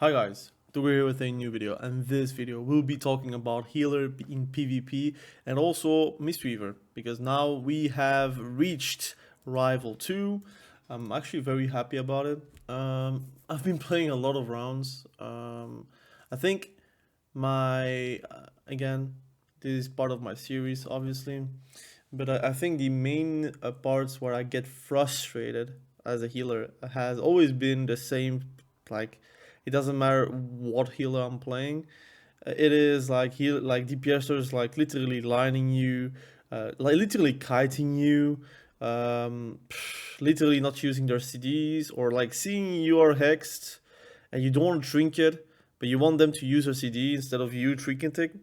Hi guys, we're here with a new video, and this video we'll be talking about healer in PvP and also Mistweaver, because now we have reached Rival 2. I'm actually very happy about it. I've been playing a lot of rounds. I think again, this is part of my series obviously, but I think the main parts where I get frustrated as a healer has always been the same, like it doesn't matter what healer I'm playing. It is like DPSers like literally lining you, like literally kiting you, literally not using their CDs, or like seeing you are hexed and you don't want to trinket, but you want them to use their CD instead of you trinketing,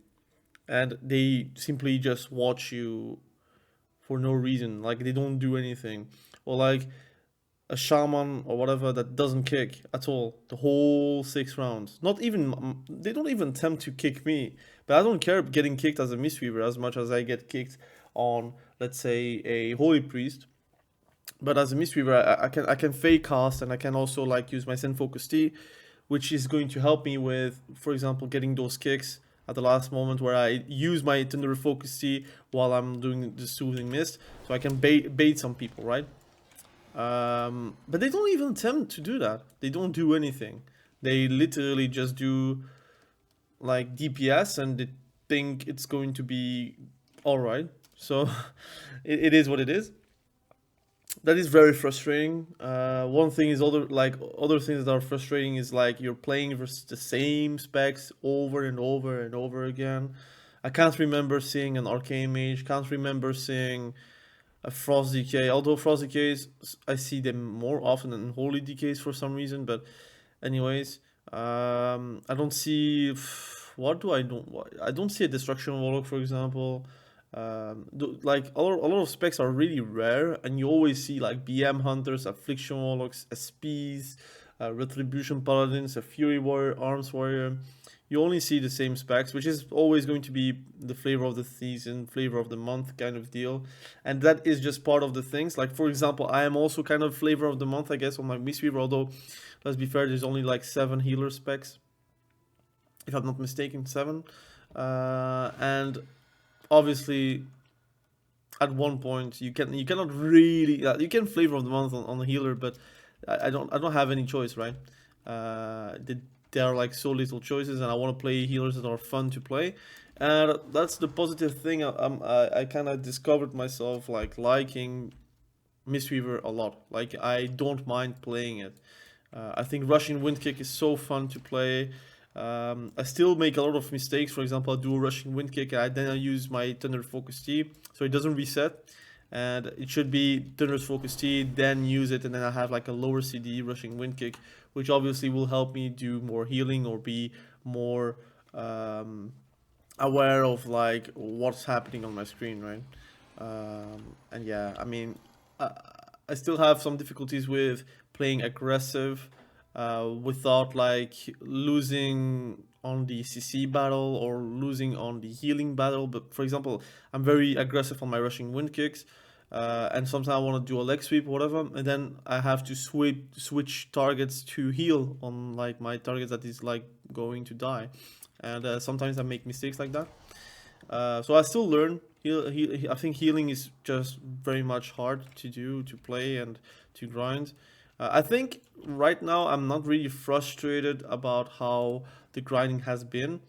and they simply just watch you for no reason. Like they don't do anything, or like a shaman or whatever that doesn't kick at all the whole 6 rounds. Not even they don't even attempt to kick me. But I don't care getting kicked as a Mistweaver as much as I get kicked on, let's say, a holy priest. But as a Mistweaver, I can fake cast, and I can also like use my Send Focus T, which is going to help me with, for example, getting those kicks at the last moment where I use my Thunder Focus T while I'm doing the Soothing Mist, so I can bait some people, right? But they don't even attempt to do that. They don't do anything. They literally just do like DPS, and they think it's going to be alright. So it is what it is. That is very frustrating. One thing is other things that are frustrating is like you're playing versus the same specs over and over and over again. I can't remember seeing an arcane mage. Can't remember seeing a frost decay. Although frost decays, I see them more often than holy decays for some reason. But anyways, I don't see. What do I don't? I don't see a destruction warlock, for example. Like a lot of specs are really rare, and you always see like BM hunters, affliction warlocks, SPs, retribution paladins, a fury warrior, arms warrior. You only see the same specs, which is always going to be the flavor of the season, flavor of the month kind of deal, and that is just part of the things. Like for example, I am also kind of flavor of the month, I guess, on my Mistweaver. Although, let's be fair, there's only like 7 healer specs, if I'm not mistaken, 7, and obviously at one point you cannot really you can flavor of the month on the healer, but I don't have any choice, right? There are like so little choices, and I want to play healers that are fun to play, and that's the positive thing. I kind of discovered myself like liking Mistweaver a lot. Like I don't mind playing it. I think rushing wind kick is so fun to play. I still make a lot of mistakes. For example, I do a rushing wind kick, and then I use my Thunder Focus T, so it doesn't reset. And it should be Thunder's Focus T, then use it, and then I have like a lower CD rushing wind kick, which obviously will help me do more healing or be more aware of like what's happening on my screen, right? And yeah, I mean, I still have some difficulties with playing aggressive without like losing on the CC battle or losing on the healing battle. But for example, I'm very aggressive on my rushing wind kicks, and sometimes I want to do a leg sweep or whatever, and then I have to switch targets to heal on like my targets that is like going to die, and sometimes I make mistakes like that. So I still learn. I think healing is just very much hard to do, to play, and to grind. I think right now I'm not really frustrated about how the grinding has been.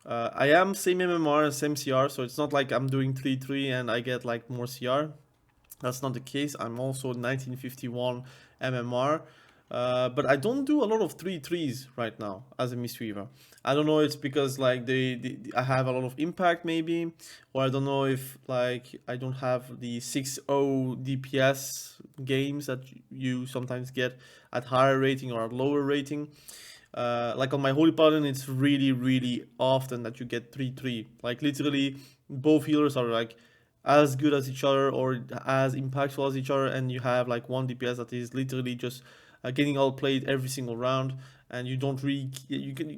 I am same MMR and same CR, so it's not like I'm doing 3-3 and I get like more CR. That's not the case. I'm also 1951 MMR. But I don't do a lot of 3-3s right now as a Mistweaver. I don't know, it's because like I have a lot of impact maybe, or I don't know if like I don't have the 6-0 DPS games that you sometimes get at higher rating or at lower rating. Like on my Holy Paladin, it's really often that you get 3-3. Like literally, both healers are like as good as each other or as impactful as each other, and you have like one DPS that is literally just getting outplayed every single round, and you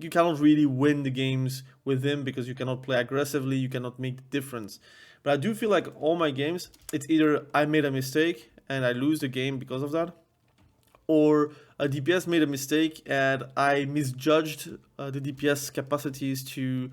cannot really win the games with him because you cannot play aggressively, you cannot make the difference. But I do feel like all my games, it's either I made a mistake and I lose the game because of that, or a DPS made a mistake and I misjudged the DPS capacities to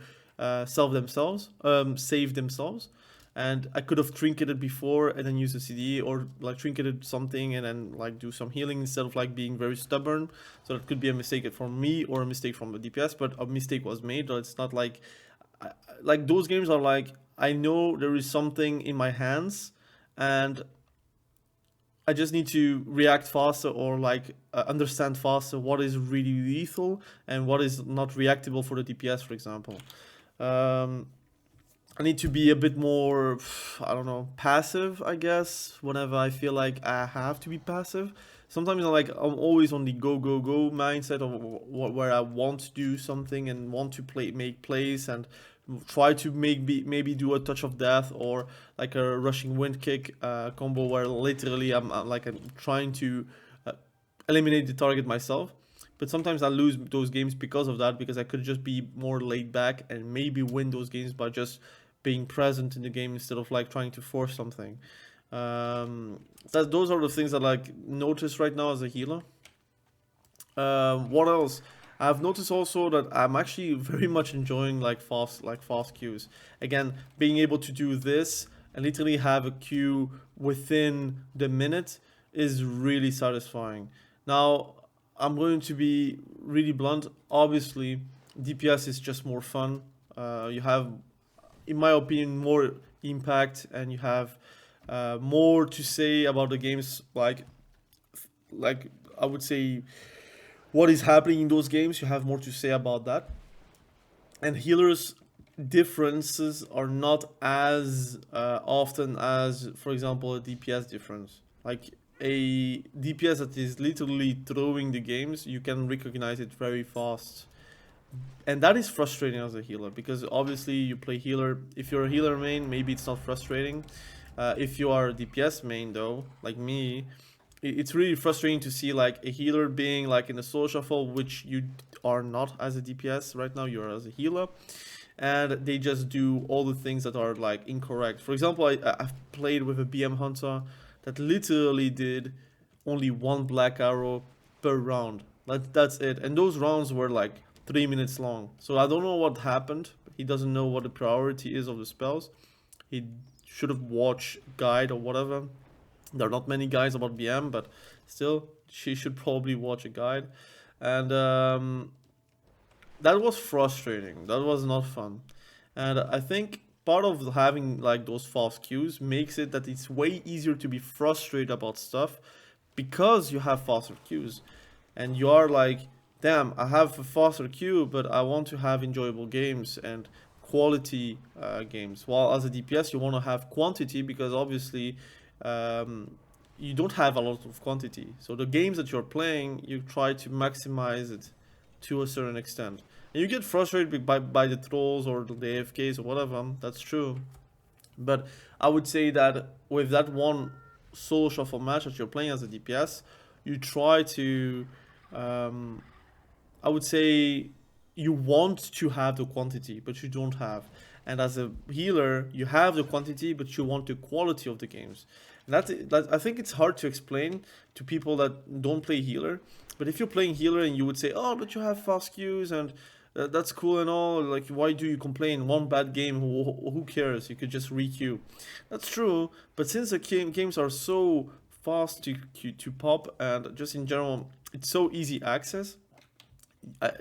save themselves, and I could have trinketed before and then use the CD, or like trinketed something and then like do some healing instead of like being very stubborn. So that could be a mistake from me or a mistake from the DPS, but a mistake was made. So it's not like those games are like, I know there is something in my hands and I just need to react faster, or like understand faster what is really lethal and what is not reactable for the DPS, for example. I need to be a bit more, I don't know, passive, I guess, whenever I feel like I have to be passive. Sometimes I'm always on the go mindset of where I want to do something and want to make plays and try to maybe do a touch of death, or like a rushing wind kick combo where literally I'm trying to eliminate the target myself. But sometimes I lose those games because of that, because I could just be more laid back and maybe win those games by just being present in the game instead of like trying to force something. Those are the things that like notice right now as a healer. What else? I've noticed also that I'm actually very much enjoying like fast queues. Again, being able to do this and literally have a queue within the minute is really satisfying. Now, I'm going to be really blunt. Obviously, DPS is just more fun. You have, in my opinion, more impact, and you have more to say about the games. Like I would say, what is happening in those games, you have more to say about that. And healers' differences are not as often as, for example, a DPS difference. Like a DPS that is literally throwing the games, you can recognize it very fast. And that is frustrating as a healer, because obviously you play healer. If you're a healer main, maybe it's not frustrating. If you are a DPS main though, like me, it's really frustrating to see like a healer being like in a solo shuffle, which you are not as a DPS right now, you're as a healer, and they just do all the things that are like incorrect. For example, I've played with a BM hunter that literally did only one black arrow per round. That's it, and those rounds were like 3 minutes long. So I don't know what happened. He doesn't know what the priority is of the spells. He should have watched guide or whatever. There are not many guides about BM, but still, she should probably watch a guide. And that was frustrating. That was not fun. And I think part of having like those fast queues makes it that it's way easier to be frustrated about stuff, because you have faster queues. And you are like, damn, I have a faster queue, but I want to have enjoyable games and quality games. While as a DPS, you want to have quantity, because obviously you don't have a lot of quantity. So the games that you're playing, you try to maximize it to a certain extent. And you get frustrated by the trolls or the AFKs or whatever, that's true. But I would say that with that one solo shuffle match that you're playing as a DPS, you try to, I would say, you want to have the quantity, but you don't have. And as a healer, you have the quantity, but you want the quality of the games. And that I think it's hard to explain to people that don't play healer. But if you're playing healer and you would say, oh, but you have fast queues and that's cool and all, like, why do you complain? One bad game, who cares? You could just re-queue. That's true, but since the games are so fast to pop, and just in general, it's so easy access,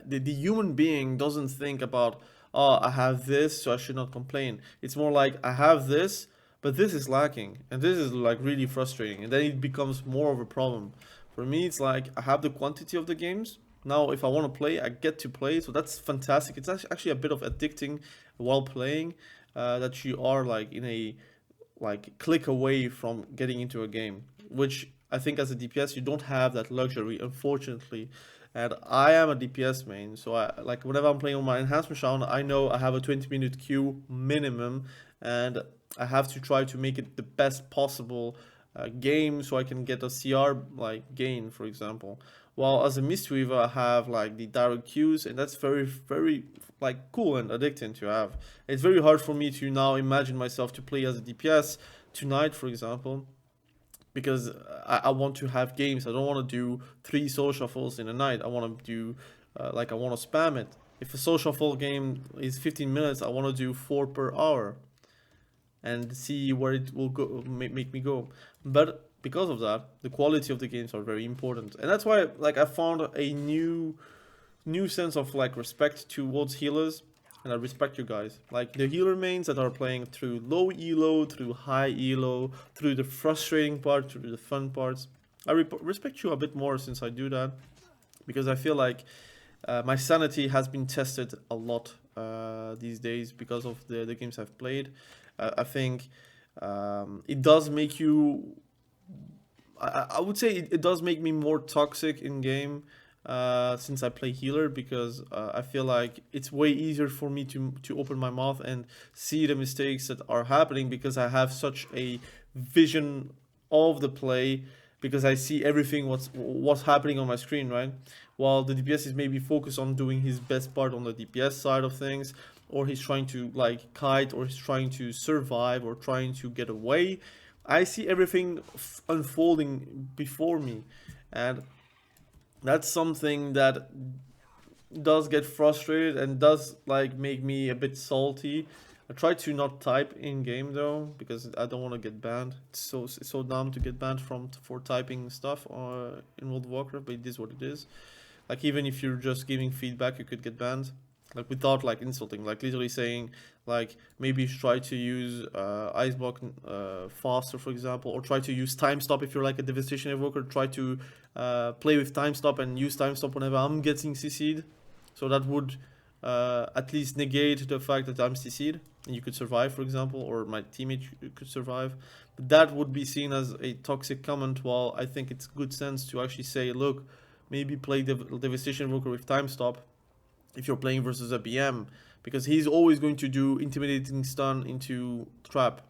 the human being doesn't think about, oh, I have this, so I should not complain. It's more like, I have this, but this is lacking, and this is like really frustrating, and then it becomes more of a problem. For me, it's like, I have the quantity of the games. Now, if I want to play, I get to play, so that's fantastic. It's actually a bit of addicting while playing, that you are like in a like click away from getting into a game, which I think as a DPS you don't have that luxury, unfortunately. And I am a DPS main, so I like whenever I'm playing on my enhancement shaman, I know I have a 20-minute queue minimum, and I have to try to make it the best possible game so I can get a CR like gain, for example. While as a Mistweaver, I have like the direct queues, and that's very, very like cool and addicting to have. It's very hard for me to now imagine myself to play as a DPS tonight, for example, because I want to have games. I don't want to do 3 soul shuffles in a night. I want to do like I want to spam it. If a soul shuffle game is 15 minutes, I want to do 4 per hour and see where it will go, make me go. But because of that, the quality of the games are very important, and that's why like I found a new sense of like respect towards healers, and I respect you guys. Like the healer mains that are playing through low elo, through high elo, through the frustrating part, through the fun parts. I respect you a bit more since I do that, because I feel like my sanity has been tested a lot these days because of the games I've played. I think it does make you. I would say it does make me more toxic in game since I play healer, because I feel like it's way easier for me to open my mouth and see the mistakes that are happening, because I have such a vision of the play, because I see everything what's happening on my screen, right? While the DPS is maybe focused on doing his best part on the DPS side of things, or he's trying to like kite, or he's trying to survive, or trying to get away. I see everything unfolding before me, and that's something that does get frustrated and does like make me a bit salty. I try to not type in game though, because I don't want to get banned. It's so dumb to get banned for typing stuff in World of Warcraft, but it is what it is. Like even if you're just giving feedback, you could get banned. Like without like insulting, like literally saying like maybe try to use ice block faster, for example, or try to use time stop if you're like a devastation evoker. Try to play with time stop and use time stop whenever I'm getting CC'd. So that would at least negate the fact that I'm CC'd and you could survive, for example, or my teammate could survive. But that would be seen as a toxic comment, while I think it's good sense to actually say, look, maybe play devastation evoker with time stop if you're playing versus a BM, because he's always going to do intimidating stun into trap.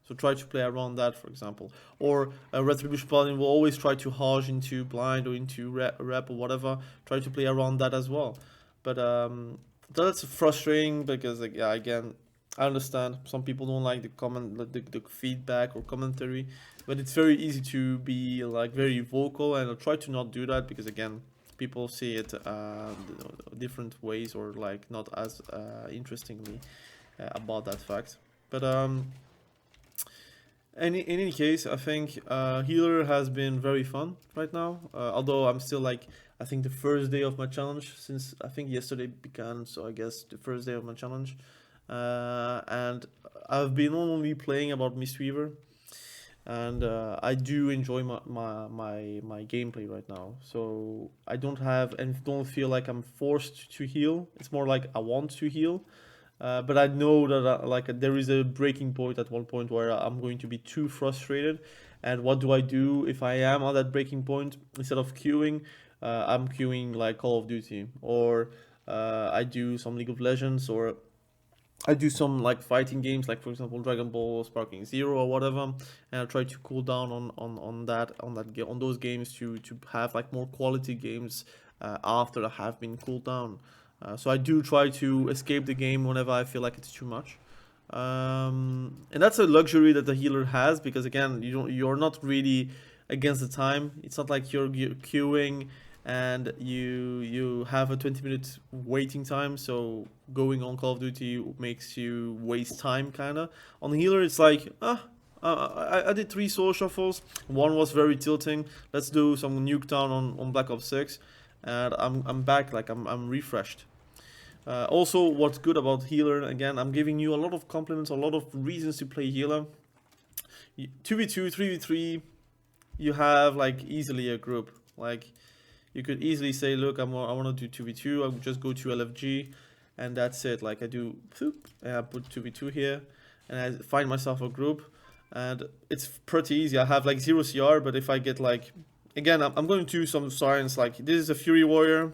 So try to play around that, for example. Or a Retribution Paladin will always try to hodge into blind or into rep or whatever. Try to play around that as well. But that's frustrating, because like, yeah, again, I understand some people don't like the feedback or commentary, but it's very easy to be like very vocal, and I'll try to not do that, because again, people see it different ways, or like not as interestingly about that fact. But in any case, I think healer has been very fun right now, although I'm still like, I think the first day of my challenge, since I think yesterday began, so I guess the first day of my challenge, and I've been only playing about Mistweaver, and I do enjoy my gameplay right now. So I don't have and don't feel like I'm forced to heal. It's more like I want to heal, but I know that like there is a breaking point at one point where I'm going to be too frustrated. And what do I do if I am on that breaking point? Instead of queuing, I'm queuing like Call of Duty, or I do some League of Legends, or I do some like fighting games, like for example Dragon Ball Sparking Zero or whatever, and I try to cool down on those games to have like more quality games after I have been cooled down. So I do try to escape the game whenever I feel like it's too much, and that's a luxury that the healer has, because again, you're not really against the time. It's not like you're queuing and you have a 20-minute waiting time, so going on Call of Duty makes you waste time kind of. On healer it's like, I did 3 soul shuffles, one was very tilting, let's do some Nuketown on Black Ops 6, and I'm back, like I'm refreshed. Also, what's good about healer, again, I'm giving you a lot of compliments, a lot of reasons to play healer. 2v2, 3v3, you have like easily a group. Like you could easily say, look, I want to do 2v2, I would just go to LFG, and that's it. Like I do, and I put 2v2 here, and I find myself a group, and it's pretty easy. I have like 0 CR, but if I get like, again, I'm going to do some science, like this is a Fury Warrior,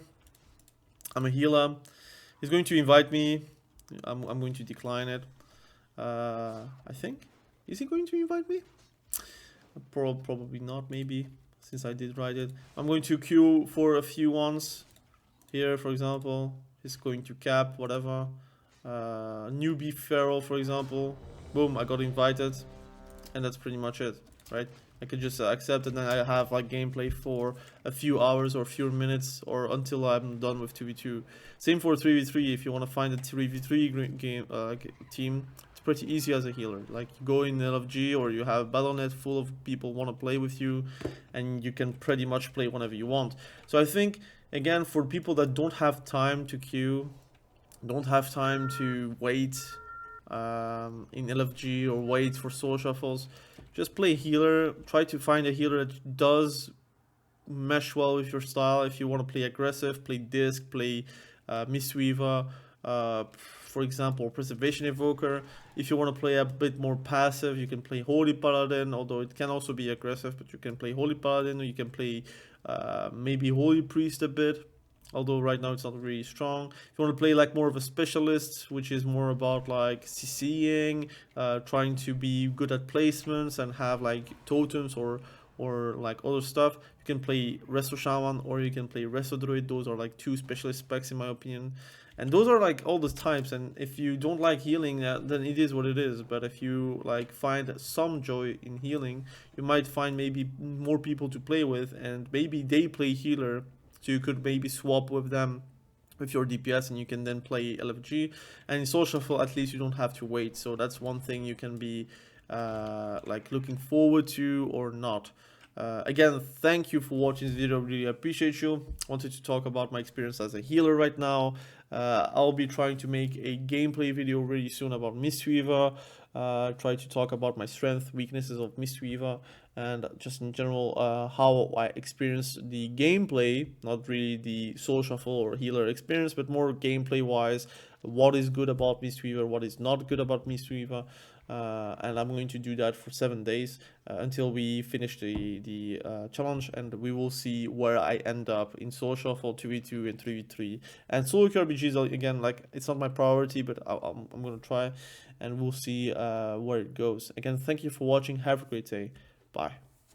I'm a healer, he's going to invite me, I'm going to decline it, I think. Is he going to invite me? Probably not, maybe, since I did write it. I'm going to queue for a few ones. Here, for example, he's going to cap, whatever. Newbie Feral, for example. Boom, I got invited. And that's pretty much it, right? I could just accept, and then I have like gameplay for a few hours or a few minutes, or until I'm done with 2v2. Same for 3v3. If you want to find a 3v3 game team, it's pretty easy as a healer. Like you go in LFG, or you have Battle.net full of people want to play with you, and you can pretty much play whenever you want. So I think, again, for people that don't have time to queue, don't have time to wait in LFG or wait for soul shuffles, just play healer. Try to find a healer that does mesh well with your style. If you want to play aggressive, play disc, play Mistweaver, for example, preservation evoker. If you want to play a bit more passive, you can play holy paladin, although it can also be aggressive, but you can play holy paladin, or you can play maybe holy priest a bit, although right now it's not really strong. If you want to play like more of a specialist, which is more about like CCing, trying to be good at placements and have like totems or like other stuff, you can play resto shaman, or you can play resto druid. Those are like two specialist specs in my opinion, and those are like all the types. And if you don't like healing, then it is what it is. But if you like find some joy in healing, you might find maybe more people to play with, and maybe they play healer, so you could maybe swap with them with your DPS, and you can then play LFG. And in Soul Shuffle, at least you don't have to wait. So that's one thing you can be like looking forward to or not. Again, thank you for watching this video. Really appreciate you. Wanted to talk about my experience as a healer right now. I'll be trying to make a gameplay video really soon about Mistweaver. Try to talk about my strength, weaknesses of Mistweaver, and just in general how I experienced the gameplay, not really the soul shuffle or healer experience, but more gameplay wise, what is good about Mistweaver, what is not good about Mistweaver. And I'm going to do that for 7 days until we finish the challenge, and we will see where I end up in Soul Shuffle, 2v2 and 3v3. And solo RPGs, again, like it's not my priority, but I'm gonna try, and we'll see where it goes. Again, thank you for watching. Have a great day. Bye.